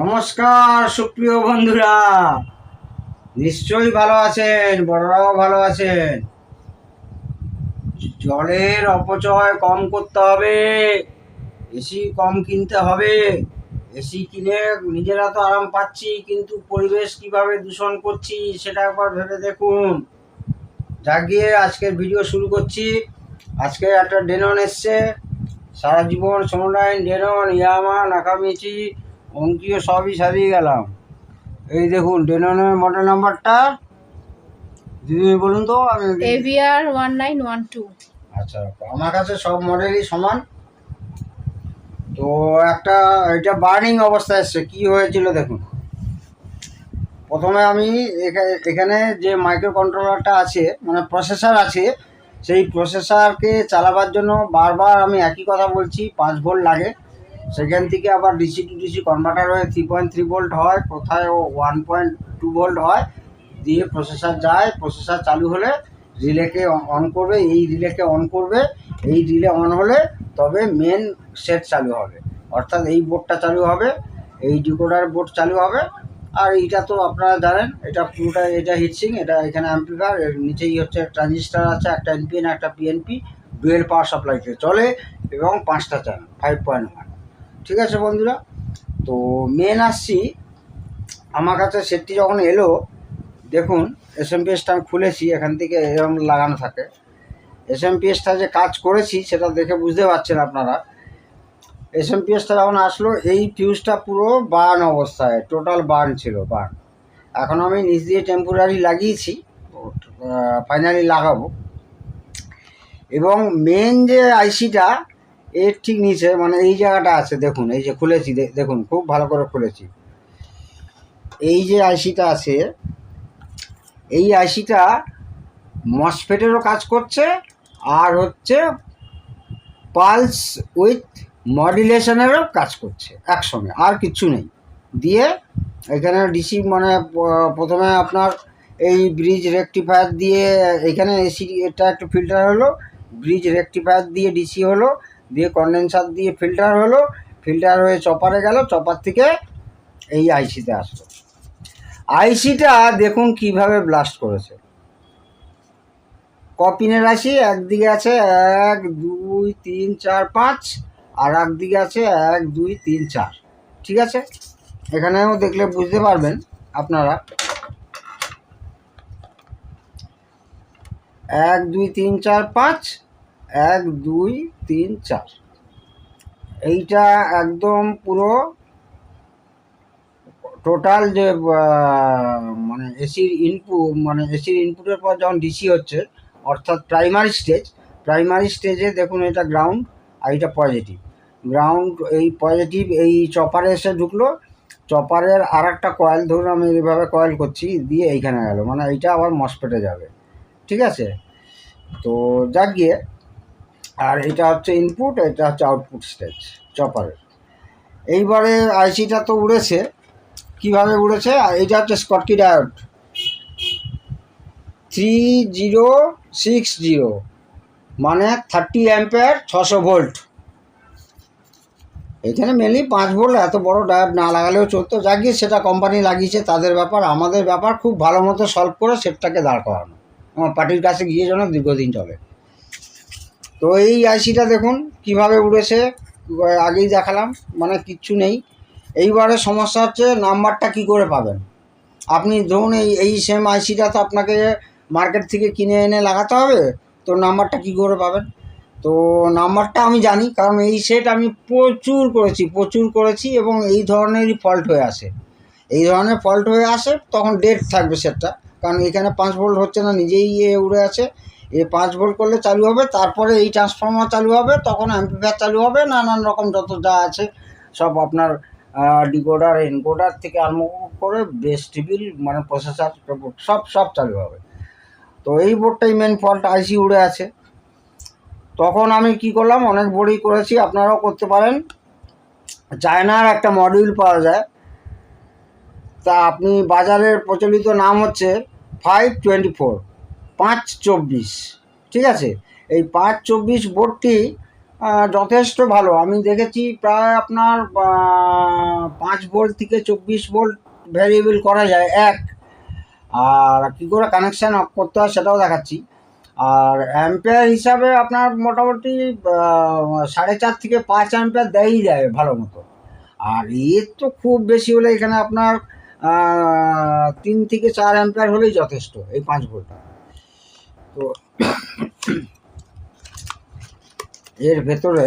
নমস্কার সুপ্রিয় বন্ধুরা, নিশ্চয়ই ভালো আছেন, বড়রাও ভালো আছেন। জলের অপচয় কম করতে হবে, এসি কম কিনতে হবে। এসি কিনে নিজেরা তো আরাম পাচ্ছি, কিন্তু পরিবেশ কিভাবে দূষণ করছি সেটা একবার ভেবে দেখুন। জাগিয়ে আজকের ভিডিও শুরু করছি। আজকে একটা ডেনন এসছে, সারা জীবন সোনোডাইন, ডেনন, ইয়ামা, নাকামিচি, অঙ্কীয় সবই সারিয়ে গেলাম। এই দেখুন ডেননের মডেল নাম্বারটা, দিদি বলুন তো। আমি AVR 1912। আচ্ছা, আমার কাছে সব মডেলই সমান। তো একটা এটা বার্নিং অবস্থায় এসছে। কি হয়েছিল দেখুন। প্রথমে আমি এখানে যে মাইক্রো কন্ট্রোলারটা আছে, মানে প্রসেসর আছে, সেই প্রসেসরকে চালাবার জন্য বারবার আমি একই কথা বলছি, 5 ভোল্ট লাগে। সেখান থেকে আবার ডিসি টু ডিসি কনভার্টার হয়ে 3.3 ভোল্ট হয়, কোথায় 1.2 ভোল্ট হয়, দিয়ে প্রসেসর যায়। প্রসেসর চালু হলে রিলেকে অন করবে, এই রিলেকে অন করবে। এই রিলে অন হলে তবে মেন সেট চালু হবে, অর্থাৎ এই বোর্ডটা চালু হবে, এই ডিকোডার বোর্ড চালু হবে। আর এইটা তো আপনারা জানেন, এটা পুরোটা, এটা হিটসিং, এটা এখানে অ্যাম্পলিফায়ার, এর নিচেই হচ্ছে ট্রানজিস্টার আছে, একটা এনপিএন একটা পিএনপি, ডুয়েল পাওয়ার সাপ্লাইতে চলে, এবং 5টা চ্যানেল 5.1। ঠিক আছে বন্ধুরা, তো মেন আসছি। আমার কাছে সেটটি যখন এলো, দেখুন এসএমপিএসটা আমি খুলেছি, এখান থেকে এরকম লাগানো থাকে। এসএমপিএসটা যে কাজ করেছি সেটা দেখে বুঝতে পারছেন আপনারা। এসএমপিএসটা যখন আসলো, এই ফিউজটা পুরো বার্ন অবস্থায়, টোটাল বার্ন ছিল, বার্ন। এখন আমি নিচ দিয়ে টেম্পোরারি লাগিয়েছি, ফাইনালি লাগাবো। এবং মেন যে আইসিটা, এর ঠিক নিচে, মানে এই জায়গাটা আছে, দেখুন এই যে খুলেছি, দেখুন খুব ভালো করে খুলেছি। এই যে আইসিটা আছে, এই আইসিটা মসফেটেরও কাজ করছে, আর হচ্ছে পালস উইথ মডুলেশনেরও কাজ করছে একসঙ্গে, আর কিচ্ছু নেই। দিয়ে এখানে ডিসি, মানে প্রথমে আপনার এই ব্রিজ রেকটিফায়ার দিয়ে এখানে এসি, এটা একটু ফিল্টার হলো, ব্রিজ রেকটিফায়ার দিয়ে ডিসি হলো, দিয়ে কন্ডেন্সার দিয়ে ফিল্টার হলো, ফিল্টার হয়ে চপারে গেল, চপার থেকে এই আইসিতে আসলো। আইসিটা দেখুন কিভাবে ব্লাস্ট করেছে। কপিনের রাশি একদিকে আছে 1 2 3 4 5, আর একদিকে আছে 1 2 3 4। ঠিক আছে, এখানেও দেখলে বুঝতে পারবেন আপনারা। 1 2 3 4 5, 1 2 3 4। এইটা একদম পুরো টোটাল যে মানে এসির ইনপুট, মানে এসির ইনপুটের পর যখন ডিসি হচ্ছে, অর্থাৎ প্রাইমারি স্টেজে দেখুন এটা গ্রাউন্ড, আর এটা পজিটিভ। গ্রাউন্ড, এই পজিটিভ এই চপারে এসে ঢুকলো, চপারের আর একটা কয়েল, ধরুন আমি এইভাবে কয়েল করছি, দিয়ে এইখানে গেল, মানে এইটা আবার মসফেটে যাবে। ঠিক আছে, তো যাক গিয়ে, আর এটা হচ্ছে ইনপুট, এটা হচ্ছে আউটপুট স্টেজ চপারের। এইবারে আইসিটা তো উড়েছে। কিভাবে উড়েছে? এইটা হচ্ছে স্কটকি ডায়োড 3060, মানে 30 অ্যাম্পিয়ার, 600 ভোল্ট। এখানে মেনলি 5 ভোল্ট, এত বড় ডায়োড না লাগালেও চলতো। যাক গিয়ে, সেটা কোম্পানি লাগিয়েছে, তাদের ব্যাপার। আমাদের ব্যাপার খুব ভালো মতো সলভ করে সেটটাকে দাঁড় করানো, আমার পার্টির কাছে গিয়ে যেন দীর্ঘদিন চলে। তো এই আইসিটা দেখুন কিভাবে উড়েছে, আগেই দেখালাম, মানে কিচ্ছু নেই। এইবারে সমস্যা হচ্ছে নাম্বারটা কি করে পাবেন। আপনি ধরুন এই সেম আইসিটা তো আপনাকে মার্কেট থেকে কিনে এনে লাগাতে হবে, তো নাম্বারটা কী করে পাবেন? তো নাম্বারটা আমি জানি, কারণ এই সেট আমি প্রচুর করেছি, এবং এই ধরনেরই ফল্ট হয়ে আসে। এই ধরনের ফল্ট হয়ে আসে, তখন ডেড থাকবে সেটটা, কারণ এখানে 5 ভোল্ট হচ্ছে না, নিজেই উড়ে আছে। 5 ভোল্ট করলে চালু হবে, তারপরে এই ট্রান্সফর্মার চালু হবে, তখন অ্যাম্পলিফায়ার চালু হবে, নানান রকম যত যা আছে সব আপনার ডিকোডার, এনকোডার থেকে আরম্ভ করে বেস টিবিল, মানে প্রসেসর, সব চালু হবে। তো এই বোর্ডটাই মেন ফল্ট, আইসি উড়ে আছে। তখন আমি কি করলাম, অনেক বোর্ডই করেছি, আপনারাও করতে পারেন। চায়নার একটা মডিউল পাওয়া যায়, তা আপনি বাজারের প্রচলিত নাম হচ্ছে 524, 524। ঠিক আছে, এই 524 বোর্ডটি যথেষ্ট ভালো। আমি দেখেছি প্রায় আপনার 5 ভোল্ট থেকে 24 ভোল্ট ভ্যারিয়েবল করা যায় আর কী করে কানেকশান অফ করতে হয় সেটাও দেখাচ্ছি। আর অ্যাম্পেয়ার হিসাবে আপনার মোটামুটি 4.5 থেকে 5 অ্যাম্পেয়ার দেয়ই দেয় ভালো মতো। আর এর তো খুব বেশি হলে এখানে আপনার 3 থেকে 4 অ্যাম্পেয়ার হলেই যথেষ্ট এই 5 ভোল্ট। তো এর ভেতরে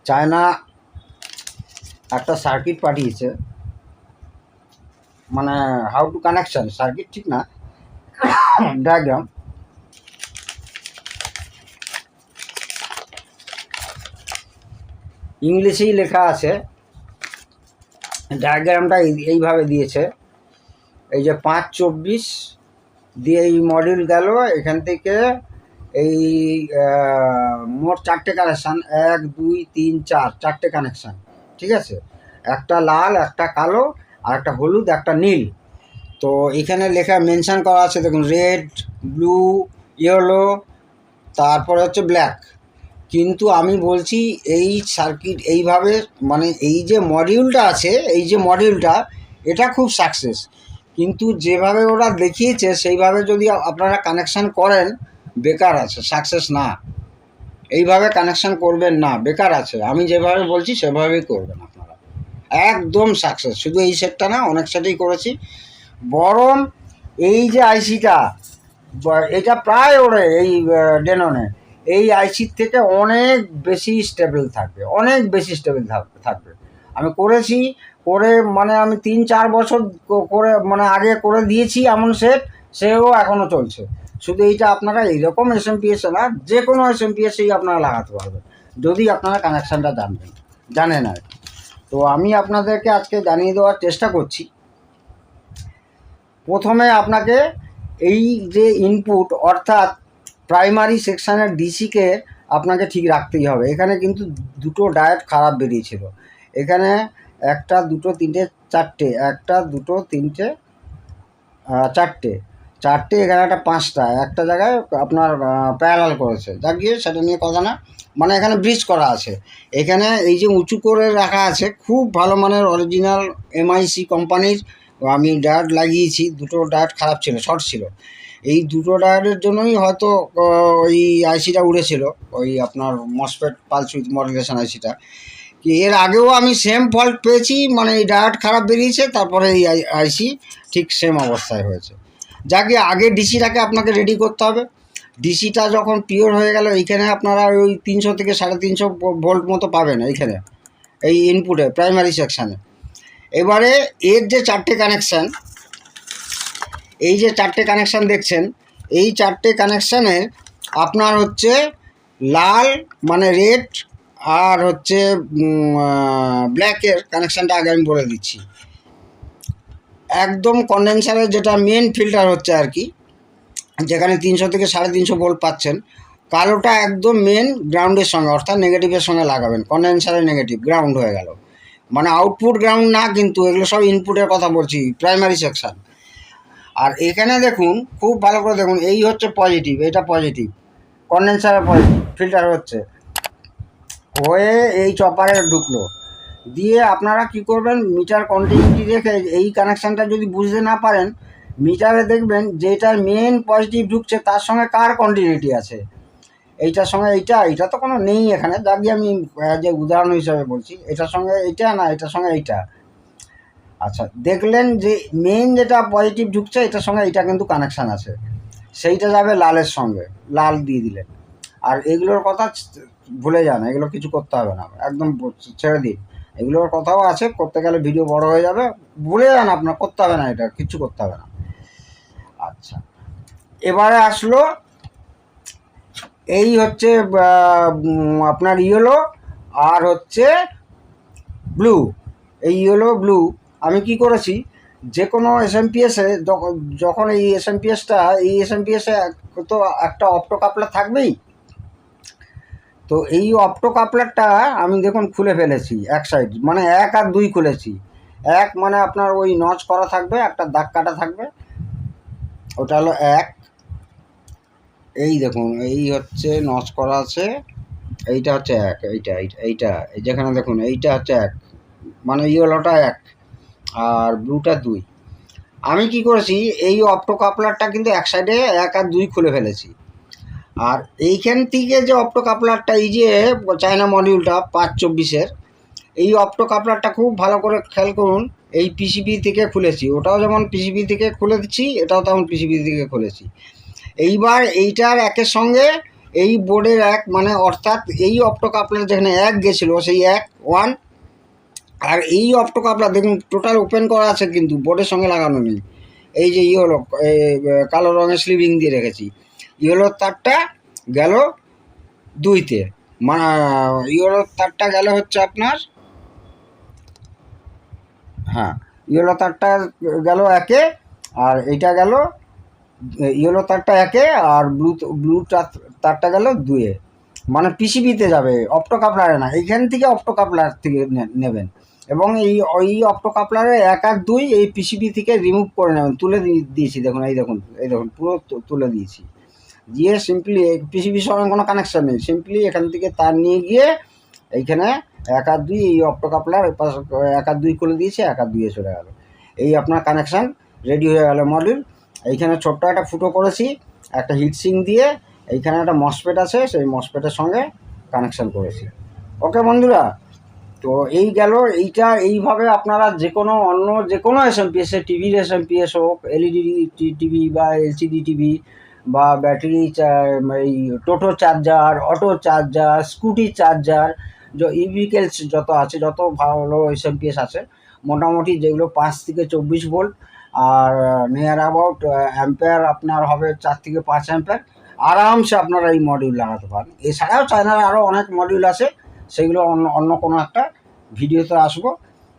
চায়না একটা সার্কিট পাঠিয়েছে, মানে হাউ টু কানেকশন সার্কিট ঠিক না, ডায়াগ্রাম। ইংলিশেই লেখা আছে, ডায়াগ্রামটা এইভাবে দিয়েছে। এই যে 5-24 দিয়ে এই মডিউল গেল, এখান থেকে এই মোট 4টে কানেকশান, 1 2 3 4, 4টে কানেকশান, ঠিক আছে। একটা লাল, একটা কালো, আর একটা হলুদ, একটা নীল। তো এখানে লেখা মেনশান করা আছে দেখুন, রেড, ব্লু, ইয়েলো, তারপরে হচ্ছে ব্ল্যাক। কিন্তু আমি বলছি এই সার্কিট এইভাবে, মানে এই যে মডিউলটা আছে, এই যে মডিউলটা, এটা খুব সাকসেস। কিন্তু যেভাবে ওরা দেখিয়েছে সেইভাবে যদি আপনারা কানেকশান করেন, বেকার আছে, সাকসেস না। এইভাবে কানেকশান করবেন না, বেকার আছে। আমি যেভাবে বলছি সেভাবেই করবেন আপনারা, একদম সাকসেস। শুধু এই সেটটা না, অনেক সেটেই করেছি। বরং এই যে আইসিটা, এটা প্রায় ওরে এই ডেননে এই আইসির থেকে অনেক বেশি স্টেবল থাকবে, অনেক বেশি স্টেবল থাকবে। আমি করেছি, করে মানে আমি 3-4 বছর করে, মানে আগে করে দিয়েছি এমন সেট, সেও এখনও চলছে। শুধু এইটা আপনারা এইরকম এসএমপিএসে না, যে কোনো এসএমপিএসেই আপনারা লাগাতে পারবেন, যদি আপনারা কানেকশানটা জানেন আর কি। তো আমি আপনাদেরকে আজকে জানিয়ে দেওয়ার চেষ্টা করছি। প্রথমে আপনাকে এই যে ইনপুট, অর্থাৎ প্রাইমারি সেকশানের ডিসিকে আপনাকে ঠিক রাখতেই হবে। এখানে কিন্তু দুটো ডায়োড খারাপ বেরিয়েছিল। এখানে 1 2 3 4টে, 1 2 3 4টে, এখানে একটা 5টা, একটা জায়গায় আপনার প্যারালাল করেছে, যা গিয়ে সেটা নিয়ে কথা না। মানে এখানে ব্রিজ করা আছে। এখানে এই যে উঁচু করে রাখা আছে, খুব ভালো মানের অরিজিনাল এমআইসি কোম্পানির আমি ডায়োড লাগিয়েছি। দুটো ডায়োড খারাপ ছিল, শর্ট ছিল। এই দুটো ডায়োডের জন্যই হয়তো ওই আইসিটা উড়েছিল, ওই আপনার মসফেট পালস উইথ মডুলেশন আইসিটা। এর আগেও আমি সেম ফল্ট পেয়েছি, মানে এই ডায়োড খারাপ বেরিয়েছে, তারপরে এই আইসি ঠিক সেম অবস্থায় হয়েছে। যাকে আগে ডিসিটাকে আপনাকে রেডি করতে হবে। ডিসিটা যখন পিওর হয়ে গেল, এইখানে আপনারা ওই 300 থেকে 350 ভোল্ট মতো পাবেন এইখানে, এই ইনপুটে প্রাইমারি সেকশানে। এবারে এর যে 4টে কানেকশান, এই যে 4টে কানেকশান দেখছেন, এই 4টে কানেকশানে আপনার হচ্ছে লাল মানে রেড আর হচ্ছে ব্ল্যাকের কানেকশানটা আগে আমি বলে দিচ্ছি। একদম কন্ডেন্সারের যেটা মেন ফিল্টার হচ্ছে আর কি, যেখানে 300 থেকে 350 ভোল্ট পাচ্ছেন, কালোটা একদম মেন গ্রাউন্ডের সঙ্গে, অর্থাৎ নেগেটিভের সঙ্গে লাগাবেন। কন্ডেন্সারের নেগেটিভ গ্রাউন্ড হয়ে গেল, মানে আউটপুট গ্রাউন্ড না, কিন্তু এগুলো সব ইনপুটের কথা বলছি, প্রাইমারি সেকশান। আর এখানে দেখুন, খুব ভালো করে দেখুন, এই হচ্ছে পজিটিভ, এটা পজিটিভ, কন্ডেন্সারের পজিটিভ ফিল্টার হচ্ছে হয়ে এই চপারে ঢুকলো। দিয়ে আপনারা কি করবেন, মিটার কন্টিনিউটি রেখে এই কানেকশানটা যদি বুঝতে না পারেন, মিটারে দেখবেন যেটার মেন পজিটিভ ঢুকছে তার সঙ্গে কার কন্টিনিউটি আছে, এইটার সঙ্গে এইটা তো কোনো নেই এখানে, যা গিয়ে আমি যে উদাহরণ হিসাবে বলছি, এটার সঙ্গে এইটা না, এটার সঙ্গে এইটা। আচ্ছা, দেখলেন যে মেন যেটা পজিটিভ ঢুকছে এটার সঙ্গে এইটা কিন্তু কানেকশান আছে, সেইটা যাবে লালের সঙ্গে, লাল দিয়ে দিলেন। আর এগুলোর কথা ভুলে যান, এগুলো কিছু করতে হবে না, একদম ছেড়ে দিন। এগুলোর কথাও আছে, করতে গেলে ভিডিও বড় হয়ে যাবে, ভুলে যান, আপনার করতে হবে না, এটা কিচ্ছু করতে হবে না। আচ্ছা, এবারে আসলো এই হচ্ছে আপনার ইয়েলো আর হচ্ছে ব্লু। এই ইয়েলো ব্লু আমি কি করেছি, যে কোনো এসএমপিএসে যখন এই এসএমপিএসে তো একটা অপটো কাপলার থাকবেই। তো এই অপটো কাপলারটা আমি দেখুন খুলে ফেলেছি, এক সাইড মানে 1 আর 2 খুলেছি। 1 মানে আপনার ওই নচ করা থাকবে, একটা দাগ কাটা থাকবে, ওটা হলো 1। এই দেখুন, এই হচ্ছে নচ করা আছে, এইটা হচ্ছে এক, এইটা এই যেখানে দেখুন এইটা হচ্ছে এক, মানে ইয়েলোটা এক আর ব্লুটা 2। আমি কি করেছি, এই অপটো কাপলারটা কিন্তু এক সাইডে 1 আর 2 খুলে ফেলেছি। আর এইখান থেকে যে অপটো কাপলারটা, এই যে চায়না মডিউলটা 524-এর, এই অপটো কাপলারটা খুব ভালো করে খেয়াল করুন, এই পিসিবি থেকে খুলেছি, ওটাও যেমন পিসিবি থেকে খুলে দিচ্ছি, এটাও তেমন পিসিবি থেকে খুলেছি। এইবার এইটার একের সঙ্গে এই বোর্ডের এক, মানে অর্থাৎ এই অপটো কাপলার যেখানে এক গেছিলো সেই এক 1, আর এই অপটো কাপলার দেখুন টোটাল ওপেন করা আছে কিন্তু বোর্ডের সঙ্গে লাগানো নেই। এই যে ইয়েলো কালো রঙের স্লিভিং দিয়ে রেখেছি, ইয়েলোর তারটা গেল 2-তে, মানে ইয়েলোর তারটা গেল হচ্ছে আপনার, হ্যাঁ ইয়েলো তারটা গেল 1-এ, আর এইটা গেল ইয়েলো তারটা 1-এ, আর ব্লু তারটা গেল 2-এ, মানে পিসিবিতে যাবে, অপটো কাপলারে না। এইখান থেকে অপটো কাপলার থেকে নেবেন, এবং এই অপটো কাপলারে 1 আর 2 এই পিসিবি থেকে রিমুভ করে নেবেন, তুলে দিয়েছি দেখুন, এই দেখুন পুরো তুলে দিয়েছি। দিয়ে সিম্পলি পিসিবির সঙ্গে কোনো কানেকশান নেই, সিম্পলি এখান থেকে তার নিয়ে গিয়ে এইখানে 1 আর 2 এই অপটো কাপলার 1 আর 2 খুলে দিয়েছে, 1 আর 2-এ চলে গেল। এই আপনার কানেকশান রেডি হয়ে গেল মডিউল। এইখানে ছোট্ট একটা ফুটো করেছি একটা হিটসিং দিয়ে, এইখানে একটা মসফেট আছে, সেই মসফেটের সঙ্গে কানেকশান করেছি। ওকে বন্ধুরা, তো এই গেল এইটা। এইভাবে আপনারা অন্য যে কোনো এসএমপিএসে, টিভির এসএমপিএস হোক, এলইডি টিভি বা এলসিডি টিভি বা ব্যাটারি, এই টোটো charger, auto charger, scooty charger, vehicles যত আছে, যত ভালো এসএমপিএস আছে মোটামুটি, যেগুলো 5 থেকে 24 ভোল্ট আর নিয়ার অ্যাবাউট অ্যাম্পেয়ার আপনার হবে 4 থেকে 5 অ্যাম্পেয়ার, আরামসে আপনারা এই মডিউল লাগাতে পারেন। এছাড়াও চায়নার আরও অনেক মডিউল আছে, সেগুলো অন্য কোনো একটা ভিডিওতে আসবো।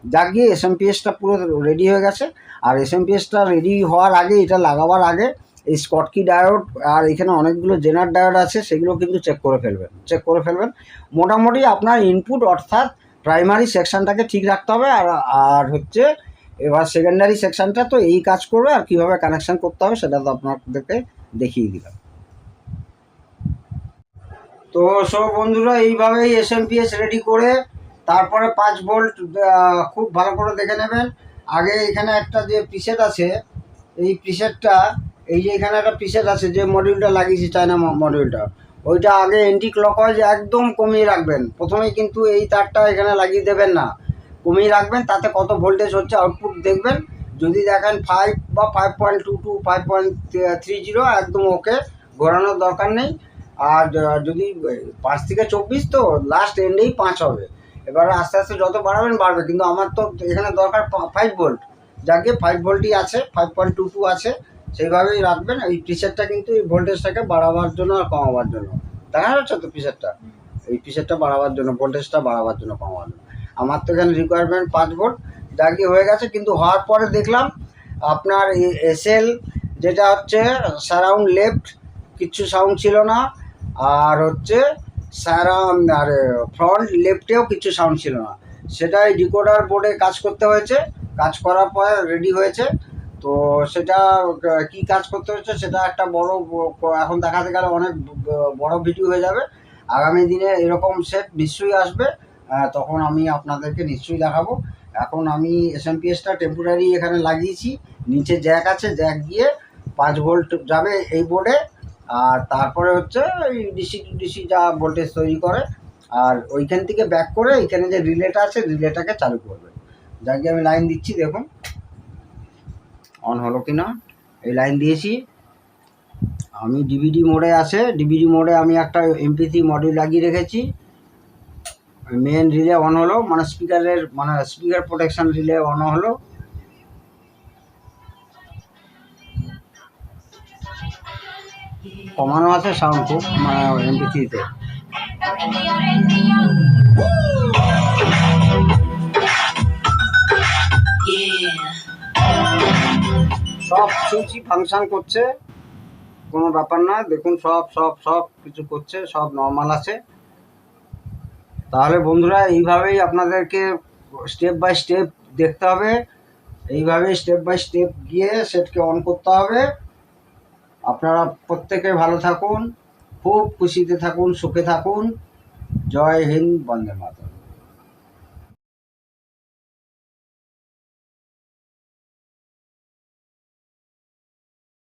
যাক গিয়ে এসএমপিএসটা পুরো রেডি হয়ে গেছে। আর এসএমপিএসটা রেডি হওয়ার আগে, এটা লাগাবার আগে এই স্কটকি ডায়োড আর এখানে অনেকগুলো জেনার ডায়োড আছে, সেগুলো কিন্তু চেক করে ফেলবেন। মোটামুটি আপনার ইনপুট অর্থাৎ প্রাইমারি সেকশানটাকে ঠিক রাখতে হবে। আর হচ্ছে এবার সেকেন্ডারি সেকশানটা তো এই কাজ করবে, আর কীভাবে কানেকশান করতে হবে সেটা তো আপনাদেরকে দেখিয়ে দিলাম। তো সব বন্ধুরা, এইভাবেই এসএমপিএস রেডি করে তারপরে 5 ভোল্ট খুব ভালো করে দেখে নেবেন। আগে এখানে একটা যে প্রিসেট আছে, এই প্রিসেটটা, এই যে এখানে একটা প্রিসেট আছে যে মডিউলটা লাগিয়েছি চায়না মডিউলটা, ওইটা আগে এন্টি ক্লকওয়াইজ একদম কমিয়ে রাখবেন। প্রথমেই কিন্তু এই তারটা এখানে লাগিয়ে দেবেন না, কমিয়ে রাখবেন, তাতে কত ভোল্টেজ হচ্ছে আউটপুট দেখবেন। যদি দেখেন 5 বা 5.22, 5.30, একদম ওকে, ঘোরানোর দরকার নেই। আর যদি 5 থেকে 24 তো লাস্ট এন্ডেই 5 হবে। এবারে আস্তে আস্তে যত বাড়বে, কিন্তু আমার তো এখানে দরকার 5 ভোল্ট, যাকে 5 ভোল্টই আছে, 5.22 আছে, সেইভাবেই রাখবেন। এই প্রিসেটটা কিন্তু এই ভোল্টেজটাকে বাড়াবার জন্য আর কমাবার জন্য, দেখা যাচ্ছে তো প্রিসেটটা, এই প্রিসেটটা বাড়াবার জন্য, ভোল্টেজটা বাড়াবার জন্য, কমাবার জন্য। আমার তো এখানে রিকোয়ারমেন্ট 5 ভোল্ট, যাকে হয়ে গেছে। কিন্তু হওয়ার পরে দেখলাম আপনার এসএল যেটা হচ্ছে সারাউন্ড লেফট, কিচ্ছু সাউন্ড ছিল না, আর হচ্ছে সারাউন্ড আর ফ্রন্ট লেফটেও কিছু সাউন্ড ছিল না। সেটাই ডিকোডার বোর্ডে কাজ করতে হয়েছে, কাজ করার পরে রেডি হয়েছে। তো সেটা কি কাজ করতে হচ্ছে সেটা একটা বড়, এখন দেখাতে গেলে অনেক বড় ভিডিও হয়ে যাবে। আগামী দিনে এরকম সেট নিশ্চয়ই আসবে, তখন আমি আপনাদেরকে নিশ্চয়ই দেখাবো। এখন আমি এসএমপিএসটা টেম্পোরারি এখানে লাগিয়েছি, নিচে জ্যাক আছে, জ্যাক গিয়ে 5 ভোল্ট যাবে এই বোর্ডে, আর তারপরে হচ্ছে ওই ডিসি টু ডিসি যা ভোল্টেজ তৈরি করে, আর ওইখান থেকে ব্যাক করে এইখানে যে রিলেটা আছে রিলেটাকে চালু করবে। যাকে আমি লাইন দিচ্ছি, দেখুন অন হলো কি না। এই লাইন দিয়েছি আমি, ডিভিডি মোডে আছে, ডিভিডি মোডে আমি একটা এমপি3 মডিউল লাগিয়ে রেখেছি। মেন রিলে অন হলো, মানে স্পিকার প্রোটেকশন রিলে অন হলো। কমানো আছে সাউন্ড খুব, মানে এমপি3-তে। সব সুইচই ফাংশন করছে, কোনো ব্যাপার না। দেখুন সব কিছু করছে, সব নর্মাল আছে। তাহলে বন্ধুরা, এইভাবেই আপনাদেরকে স্টেপ বাই স্টেপ দেখতে হবে, এইভাবেই স্টেপ বাই স্টেপ গিয়ে সেটকে অন করতে হবে। আপনারা প্রত্যেকে ভালো থাকুন, খুব খুশিতে থাকুন, সুখে থাকুন। জয় হিন্দ, বন্দে মাতরম।